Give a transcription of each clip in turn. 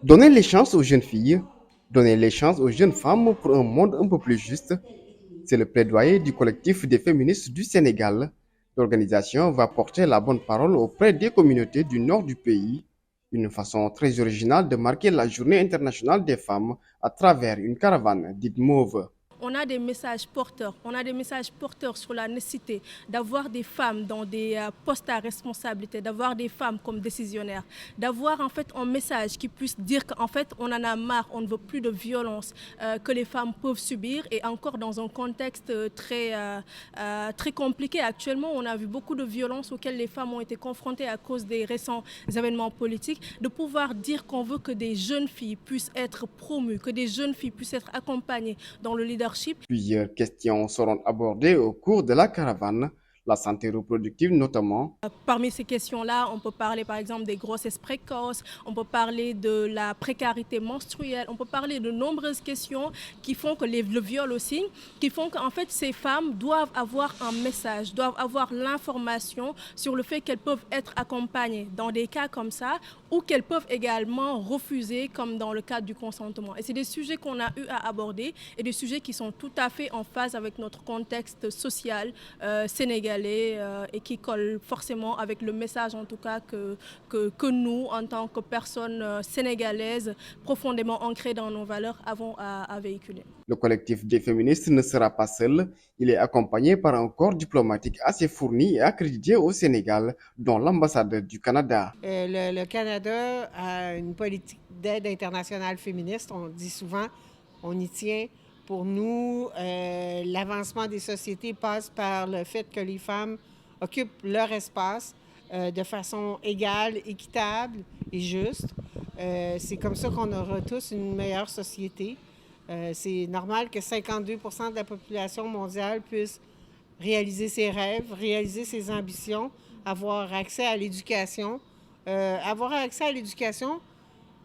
Donner les chances aux jeunes filles, donner les chances aux jeunes femmes pour un monde un peu plus juste, c'est le plaidoyer du collectif des féministes du Sénégal. L'organisation va porter la bonne parole auprès des communautés du nord du pays, une façon très originale de marquer la Journée internationale des femmes à travers une caravane dite Mauve. On a des messages porteurs. On a des messages porteurs sur la nécessité d'avoir des femmes dans des postes à responsabilité, d'avoir des femmes comme décisionnaires, d'avoir en fait un message qui puisse dire qu'en fait on en a marre, on ne veut plus de violence que les femmes peuvent subir, et encore dans un contexte très compliqué. Actuellement, on a vu beaucoup de violences auxquelles les femmes ont été confrontées à cause des récents événements politiques. De pouvoir dire qu'on veut que des jeunes filles puissent être promues, que des jeunes filles puissent être accompagnées dans le leadership. Plusieurs questions seront abordées au cours de la caravane, la santé reproductive notamment. Parmi ces questions-là, on peut parler par exemple des grossesses précoces, on peut parler de la précarité menstruelle, on peut parler de nombreuses questions qui font que le viol aussi, qui font qu'en fait ces femmes doivent avoir un message, doivent avoir l'information sur le fait qu'elles peuvent être accompagnées dans des cas comme ça, ou qu'elles peuvent également refuser, comme dans le cadre du consentement. Et c'est des sujets qu'on a eu à aborder, et des sujets qui sont tout à fait en phase avec notre contexte social sénégalais, et qui collent forcément avec le message en tout cas que nous, en tant que personnes sénégalaises profondément ancrées dans nos valeurs, avons à véhiculer. Le collectif des féministes ne sera pas seul, il est accompagné par un corps diplomatique assez fourni et accrédité au Sénégal, dont l'ambassade du Canada. Le Canada a une politique d'aide internationale féministe, on dit souvent, on y tient. Pour nous, l'avancement des sociétés passe par le fait que les femmes occupent leur espace de façon égale, équitable et juste. C'est comme ça qu'on aura tous une meilleure société. C'est normal que 52% de la population mondiale puisse réaliser ses rêves, réaliser ses ambitions, avoir accès à l'éducation.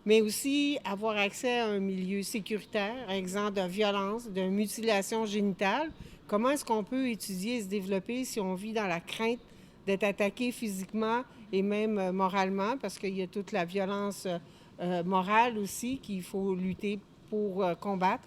Mais aussi avoir accès à un milieu sécuritaire, exempt de violence, de mutilation génitale. Comment est-ce qu'on peut étudier et se développer si on vit dans la crainte d'être attaqué physiquement et même moralement, parce qu'il y a toute la violence morale aussi qu'il faut lutter pour combattre.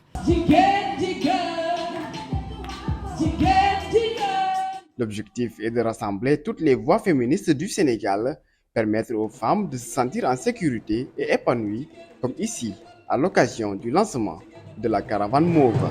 L'objectif est de rassembler toutes les voix féministes du Sénégal, permettre aux femmes de se sentir en sécurité et épanouies, comme ici, à l'occasion du lancement de la caravane Mauve.